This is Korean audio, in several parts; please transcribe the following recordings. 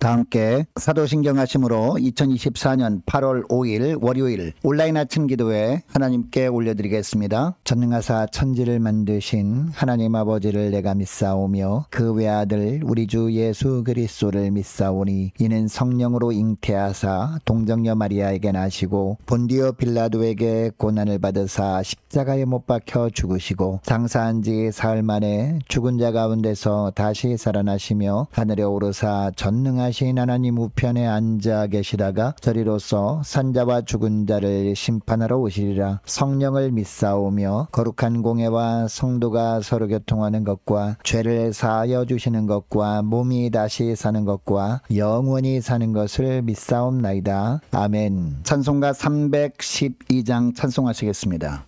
다 함께 사도신경 하심으로 2024년 8월 5일 월요일 온라인 아침 기도회 하나님께 올려드리겠습니다. 전능하사 천지를 만드신 하나님 아버지를 내가 믿사오며 그 외아들 우리 주 예수 그리스도를 믿사오니 이는 성령으로 잉태하사 동정녀 마리아에게 나시고 본디오 빌라도에게 고난을 받으사 십자가에 못 박혀 죽으시고 장사한 지 사흘 만에 죽은 자 가운데서 다시 살아나시며 하늘에 오르사 전능하신 하나님 우편에 앉아 계시다가 저리로서 산자와 죽은 자를 심판하러 오시리라. 성령을 믿사오며 거룩한 공예와 성도가 서로 교통하는 것과 죄를 사하여 주시는 것과 몸이 다시 사는 것과 영원히 사는 것을 믿사옵나이다. 아멘. 찬송가 312장 찬송하시겠습니다.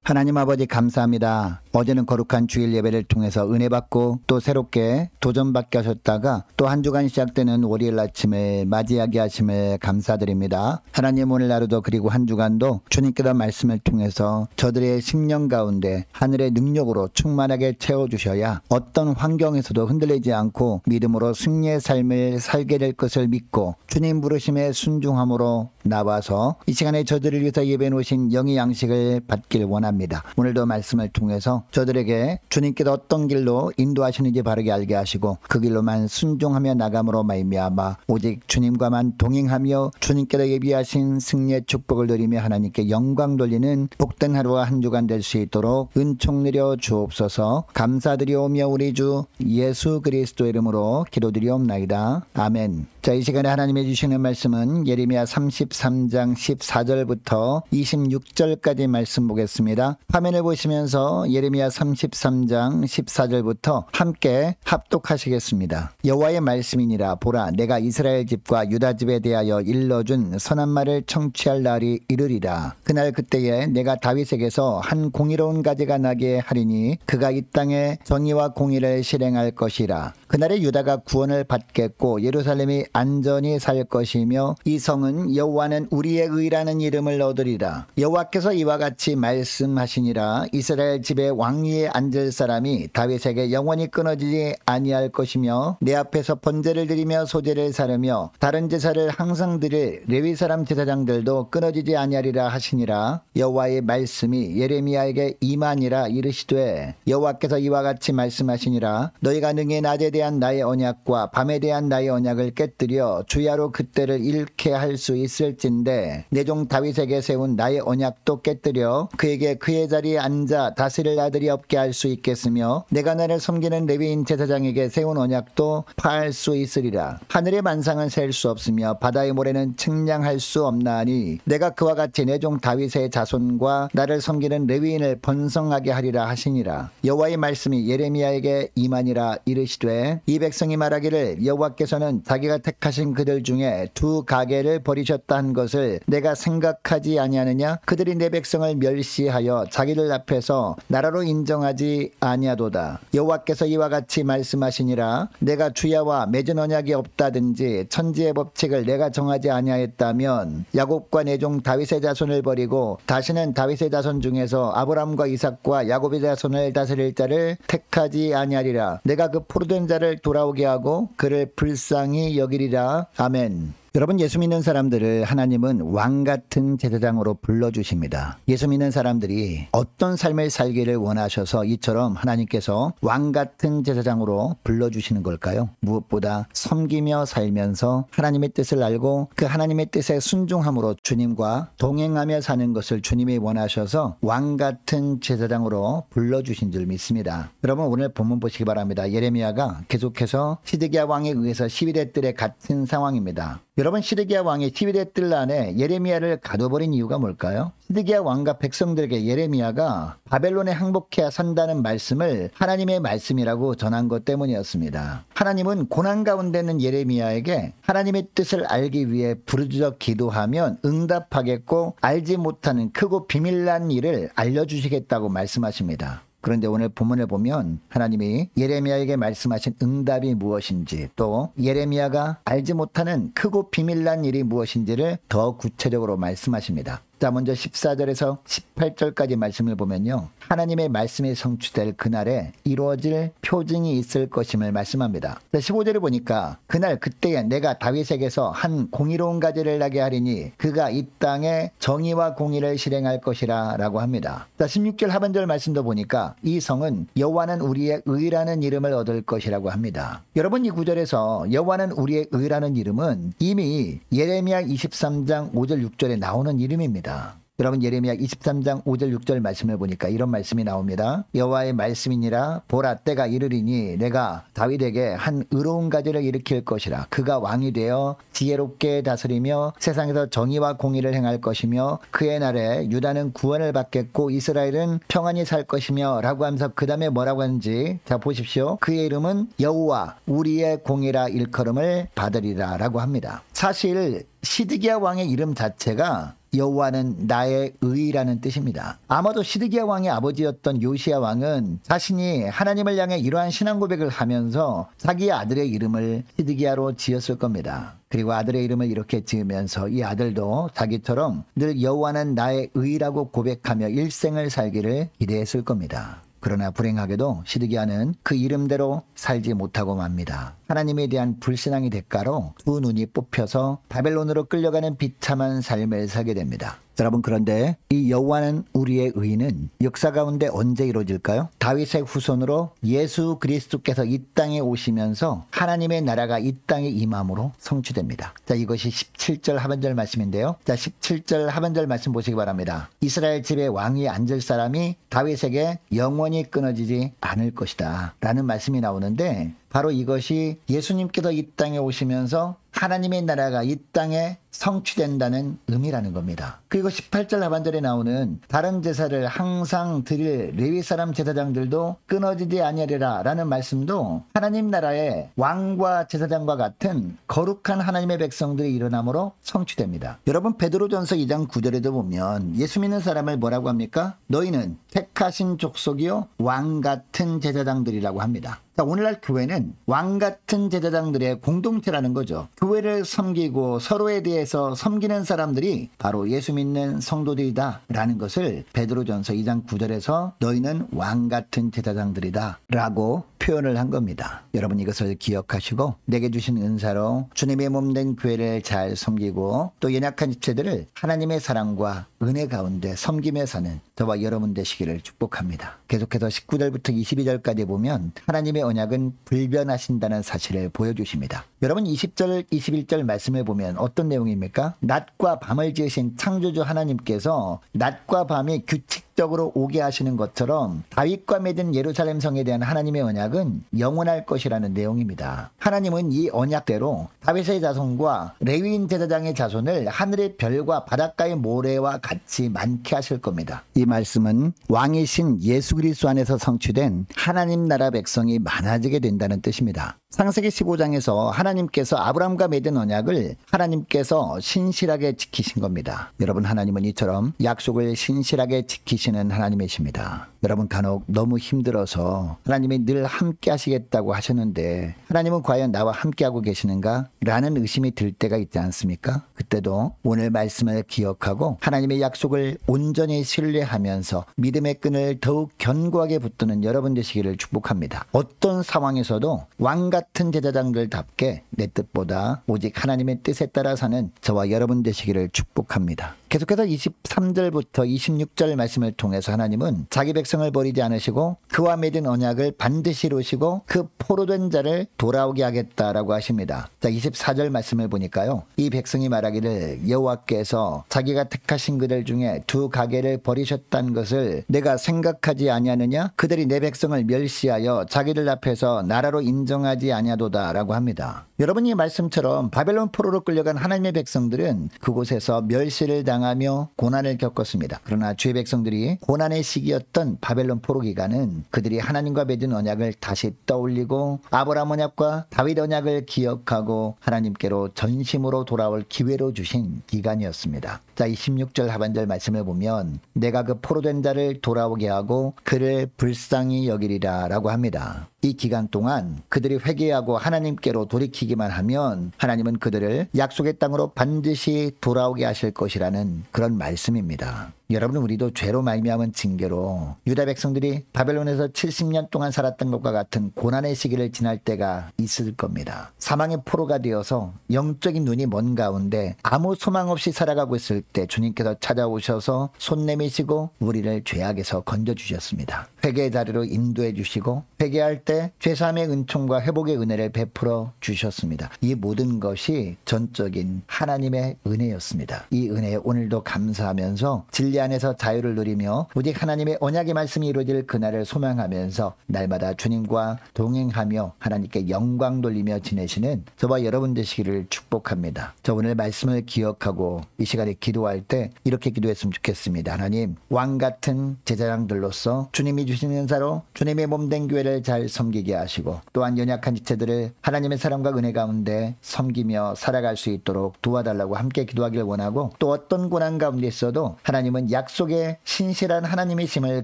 하나님 아버지 감사합니다. 어제는 거룩한 주일 예배를 통해서 은혜 받고 또 새롭게 도전받게 하셨다가 또 한 주간 시작되는 월요일 아침을 맞이하게 하심을 감사드립니다. 하나님 오늘 하루도 그리고 한 주간도 주님께서 말씀을 통해서 저들의 심령 가운데 하늘의 능력으로 충만하게 채워주셔야 어떤 환경에서도 흔들리지 않고 믿음으로 승리의 삶을 살게 될 것을 믿고 주님 부르심에 순종함으로 나와서 이 시간에 저들을 위해서 예배 놓으신 영의 양식을 받길 원합니다. 오늘도 말씀을 통해서 저들에게 주님께서 어떤 길로 인도하시는지 바르게 알게 하시고 그 길로만 순종하며 나감으로 말미암아 오직 주님과만 동행하며 주님께서 예비하신 승리의 축복을 누리며 하나님께 영광 돌리는 복된 하루와 한 주간 될 수 있도록 은총 내려 주옵소서. 감사드리오며 우리 주 예수 그리스도 이름으로 기도드리옵나이다. 아멘. 자, 이 시간에 하나님이 주시는 말씀은 예레미야 33장 14절부터 26절까지 말씀 보겠습니다. 화면을 보시면서 예레미야 33장 14절부터 함께 합독하시겠습니다. 여호와의 말씀이니라. 보라, 내가 이스라엘 집과 유다 집에 대하여 일러준 선한 말을 청취할 날이 이르리라. 그날 그때에 내가 다윗에게서 한 공의로운 가지가 나게 하리니 그가 이 땅에 정의와 공의를 실행할 것이라. 그날에 유다가 구원을 받겠고 예루살렘이 안전히 살 것이며 이 성은 여호와는 우리의 의라는 이름을 얻으리라. 여호와께서 이와 같이 말씀하시니라. 이스라엘 집에 왕위에 앉을 사람이 다윗에게 영원히 끊어지지 아니할 것이며 내 앞에서 번제를 드리며 소제를 사르며 다른 제사를 항상 드릴 레위 사람 제사장들도 끊어지지 아니하리라 하시니라. 여호와의 말씀이 예레미야에게 임하니라. 이르시되 여호와께서 이와 같이 말씀하시니라. 너희가 능히 낮에 대한 나의 언약과 밤에 대한 나의 언약을 깨뜨려 주야로 그때를 잃게 할 수 있을진데 내 종 다윗에게 세운 나의 언약도 깨뜨려 그에게 그의 자리에 앉아 다스릴 아들이 없게 할 수 있겠으며 내가 나를 섬기는 레위인 제사장에게 세운 언약도 파할 수 있으리라. 하늘의 만상은 셀 수 없으며 바다의 모래는 측량할 수 없나니 내가 그와 같이 내 종 다윗의 자손과 나를 섬기는 레위인을 번성하게 하리라 하시니라. 여호와의 말씀이 예레미야에게 임하니라. 이르시되 이 백성이 말하기를 여호와께서는 자기가 택하신 그들 중에 두 가게를 버리셨다 한 것을 내가 생각하지 아니하느냐. 그들이 내 백성을 멸시하여 자기들 앞에서 나라로 인정하지 아니하도다. 여호와께서 이와 같이 말씀하시니라. 내가 주야와 맺은 언약이 없다든지 천지의 법칙을 내가 정하지 아니하였다면 야곱과 내 종 다윗의 자손을 버리고 다시는 다윗의 자손 중에서 아브람과 이삭과 야곱의 자손을 다스릴 자를 택하지 아니하리라. 내가 그 포로된 자를 돌아오게 하고 그를 불쌍히 여기리라. 아멘. 여러분, 예수 믿는 사람들을 하나님은 왕 같은 제사장으로 불러주십니다. 예수 믿는 사람들이 어떤 삶을 살기를 원하셔서 이처럼 하나님께서 왕 같은 제사장으로 불러주시는 걸까요? 무엇보다 섬기며 살면서 하나님의 뜻을 알고 그 하나님의 뜻에 순종함으로 주님과 동행하며 사는 것을 주님이 원하셔서 왕 같은 제사장으로 불러주신 줄 믿습니다. 여러분, 오늘 본문 보시기 바랍니다. 예레미야가 계속해서 시드기야 왕에 의해서 12대 뜰에 갇힌 상황입니다. 여러분, 시드기야 왕이 12대 뜰 안에 예레미야를 가둬버린 이유가 뭘까요? 시드기야 왕과 백성들에게 예레미야가 바벨론에 항복해야 산다는 말씀을 하나님의 말씀이라고 전한 것 때문이었습니다. 하나님은 고난 가운데 있는 예레미야에게 하나님의 뜻을 알기 위해 부르짖어 기도하면 응답하겠고 알지 못하는 크고 비밀난 일을 알려주시겠다고 말씀하십니다. 그런데 오늘 본문을 보면 하나님이 예레미야에게 말씀하신 응답이 무엇인지 또 예레미야가 알지 못하는 크고 비밀난 일이 무엇인지를 더 구체적으로 말씀하십니다. 자, 먼저 14절에서 18절까지 말씀을 보면요. 하나님의 말씀이 성취될 그날에 이루어질 표징이 있을 것임을 말씀합니다. 자, 15절을 보니까 그날 그때에 내가 다윗에게서 한 공의로운 가지를 나게 하리니 그가 이 땅에 정의와 공의를 실행할 것이라 라고 합니다. 자, 16절 하반절 말씀도 보니까 이 성은 여호와는 우리의 의라는 이름을 얻을 것이라고 합니다. 여러분, 이 구절에서 여호와는 우리의 의라는 이름은 이미 예레미야 23장 5절 6절에 나오는 이름입니다. 여러분, 예레미야 23장 5절 6절 말씀을 보니까 이런 말씀이 나옵니다. 여호와의 말씀이니라. 보라, 때가 이르리니 내가 다윗에게 한 의로운 가지를 일으킬 것이라. 그가 왕이 되어 지혜롭게 다스리며 세상에서 정의와 공의를 행할 것이며 그의 날에 유다는 구원을 받겠고 이스라엘은 평안히 살 것이며 라고 하면서 그 다음에 뭐라고 하는지 자 보십시오. 그의 이름은 여호와 우리의 공의라 일컬음을 받으리라 라고 합니다. 사실 시드기야 왕의 이름 자체가 여호와는 나의 의라는 뜻입니다. 아마도 시드기야 왕의 아버지였던 요시야 왕은 자신이 하나님을 향해 이러한 신앙 고백을 하면서 자기 아들의 이름을 시드기야로 지었을 겁니다. 그리고 아들의 이름을 이렇게 지으면서 이 아들도 자기처럼 늘 여호와는 나의 의라고 고백하며 일생을 살기를 기대했을 겁니다. 그러나 불행하게도 시드기야는 그 이름대로 살지 못하고 맙니다. 하나님에 대한 불신앙의 대가로 두 눈이 뽑혀서 바벨론으로 끌려가는 비참한 삶을 살게 됩니다. 여러분, 그런데 이 여호와는 우리의 의는 역사 가운데 언제 이루어질까요? 다윗의 후손으로 예수 그리스도께서 이 땅에 오시면서 하나님의 나라가 이 땅에 임함으로 성취됩니다. 자, 이것이 17절 하반절 말씀인데요. 자, 17절 하반절 말씀 보시기 바랍니다. 이스라엘 집에 왕위에 앉을 사람이 다윗에게 영원히 끊어지지 않을 것이다 라는 말씀이 나오는데 바로 이것이 예수님께서 이 땅에 오시면서 하나님의 나라가 이 땅에 성취된다는 의미라는 겁니다. 그리고 18절 하반절에 나오는 다른 제사를 항상 드릴 레위 사람 제사장들도 끊어지지 아니하리라 라는 말씀도 하나님 나라의 왕과 제사장과 같은 거룩한 하나님의 백성들이 일어남으로 성취됩니다. 여러분 베드로전서 2장 9절에도 보면 예수 믿는 사람을 뭐라고 합니까? 너희는 택하신 족속이요 왕 같은 제사장들이라고 합니다. 자, 오늘날 교회는 왕 같은 제사장들의 공동체라는 거죠. 교회를 섬기고 서로에 대해서 섬기는 사람들이 바로 예수 믿는 성도들이다 라는 것을 베드로전서 2장 9절에서 너희는 왕 같은 제사장들이다 라고 표현을 한 겁니다. 여러분 이것을 기억하시고 내게 주신 은사로 주님의 몸된 교회를 잘 섬기고 또 연약한 지체들을 하나님의 사랑과 은혜 가운데 섬기며 사는 저와 여러분 되시기를 축복합니다. 계속해서 19절부터 22절까지 보면 하나님의 언약은 불변하신다는 사실을 보여주십니다. 여러분 20절 21절 말씀을 보면 어떤 내용입니까? 낮과 밤을 지으신 창조주 하나님께서 낮과 밤이 규칙적으로 오게 하시는 것처럼 다윗과 맺은 예루살렘 성에 대한 하나님의 언약은 영원할 것이라는 내용입니다. 하나님은 이 언약대로 다윗의 자손과 레위인 제사장의 자손을 하늘의 별과 바닷가의 모래와 같이 많게 하실 겁니다. 이 말씀은 왕이신 예수 그리스도 안에서 성취된 하나님 나라 백성이 많아지게 된다는 뜻입니다. 창세기 15장에서 하나님께서 아브라함과 맺은 언약을 하나님께서 신실하게 지키신 겁니다. 여러분 하나님은 이처럼 약속을 신실하게 지키시는 하나님이십니다. 여러분 간혹 너무 힘들어서 하나님이 늘 함께 하시겠다고 하셨는데 하나님은 과연 나와 함께하고 계시는가? 라는 의심이 들 때가 있지 않습니까? 그때도 오늘 말씀을 기억하고 하나님의 약속을 온전히 신뢰하면서 믿음의 끈을 더욱 견고하게 붙드는 여러분 되시기를 축복합니다. 어떤 상황에서도 왕 같은 제사장들답게 내 뜻보다 오직 하나님의 뜻에 따라 사는 저와 여러분 되시기를 축복합니다. 계속해서 23절부터 26절 말씀을 통해서 하나님은 자기 백성을 버리지 않으시고 그와 맺은 언약을 반드시 이루시고 그 포로된 자를 돌아오게 하겠다라고 하십니다. 자, 24절 말씀을 보니까요. 이 백성이 말하기를 여호와께서 자기가 택하신 그들 중에 두 가게를 버리셨다는 것을 내가 생각하지 아니하느냐? 그들이 내 백성을 멸시하여 자기들 앞에서 나라로 인정하지 아니하도다 라고 합니다. 여러분 이 말씀처럼 바벨론 포로로 끌려간 하나님의 백성들은 그곳에서 멸시를 당하며 고난을 겪었습니다. 그러나 주의 백성들이 고난의 시기였던 바벨론 포로 기간은 그들이 하나님과 맺은 언약을 다시 떠올리고 아브라함 언약과 다윗 언약을 기억하고 하나님께로 전심으로 돌아올 기회로 주신 기간이었습니다. 자, 26절 하반절 말씀을 보면 내가 그 포로된 자를 돌아오게 하고 그를 불쌍히 여기리라 라고 합니다. 이 기간 동안 그들이 회개하고 하나님께로 돌이키기만 하면 하나님은 그들을 약속의 땅으로 반드시 돌아오게 하실 것이라는 그런 말씀입니다. 여러분 우리도 죄로 말미암은 징계로 유다 백성들이 바벨론에서 70년 동안 살았던 것과 같은 고난의 시기를 지날 때가 있을 겁니다. 사망의 포로가 되어서 영적인 눈이 먼 가운데 아무 소망 없이 살아가고 있을 때 주님께서 찾아오셔서 손 내미시고 우리를 죄악에서 건져주셨습니다. 회개의 자리로 인도해 주시고 회개할 때 죄사함의 은총과 회복의 은혜를 베풀어 주셨습니다. 이 모든 것이 전적인 하나님의 은혜였습니다. 이 은혜에 오늘도 감사하면서 진리 안에서 자유를 누리며 오직 하나님의 언약의 말씀이 이루어질 그날을 소망하면서 날마다 주님과 동행하며 하나님께 영광 돌리며 지내시는 저와 여러분 되시기를 축복합니다. 저 오늘 말씀을 기억하고 이 시간에 기도할 때 이렇게 기도했으면 좋겠습니다. 하나님 왕 같은 제사장들로서 주님이 주시는 은사로 주님의 몸된 교회를 잘 섬기게 하시고 또한 연약한 지체들을 하나님의 사랑과 은혜 가운데 섬기며 살아갈 수 있도록 도와달라고 함께 기도하기를 원하고 또 어떤 고난 가운데 있어도 하나님은 약속의 신실한 하나님이심을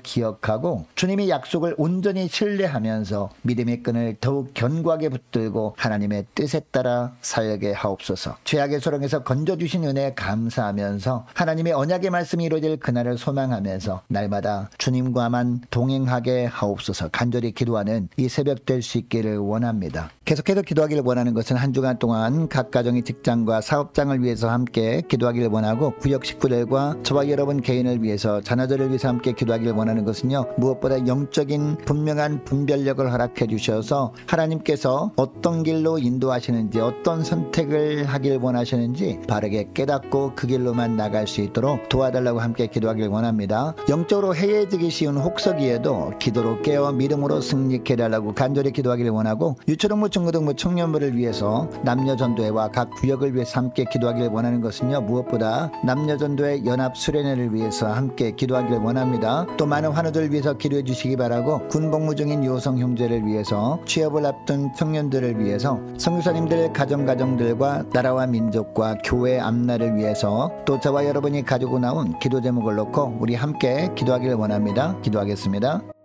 기억하고 주님의 약속을 온전히 신뢰하면서 믿음의 끈을 더욱 견고하게 붙들고 하나님의 뜻에 따라 살게 하옵소서. 죄악의 소령에서 건져주신 은혜에 감사하면서 하나님의 언약의 말씀이 이루어질 그날을 소망하면서 날마다 주님과만 동행하게 하옵소서. 간절히 기도하는 이 새벽 될 수 있기를 원합니다. 계속해서 기도하기를 원하는 것은 한 주간 동안 각 가정의 직장과 사업장을 위해서 함께 기도하기를 원하고 구역 식구들과 저와 여러분 개인을 위해서 자녀들을 위해서 함께 기도하기를 원하는 것은요 무엇보다 영적인 분명한 분별력을 허락해 주셔서 하나님께서 어떤 길로 인도하시는지 어떤 선택을 하길 원하시는지 바르게 깨닫고 그 길로만 나갈 수 있도록 도와달라고 함께 기도하기를 원합니다. 영적으로 해이해지기 쉬운 혹서기에도 기도로 깨어 믿음으로 승리케 해달라고 해달라고 간절히 기도하기를 원하고, 유초등부 중고등부 청년부를 위해서 남녀전도회와 각 구역을 위해서 함께 기도하기를 원하는 것은요, 무엇보다 남녀전도회 연합 수련회를 위해서 함께 기도하기를 원합니다. 또 많은 환우들을 위해서 기도해 주시기 바라고, 군복무 중인 여성 형제를 위해서, 취업을 앞둔 청년들을 위해서, 선교사님들 가정들과 나라와 민족과 교회 앞날을 위해서, 또 저와 여러분이 가지고 나온 기도 제목을 놓고 우리 함께 기도하기를 원합니다. 기도하겠습니다.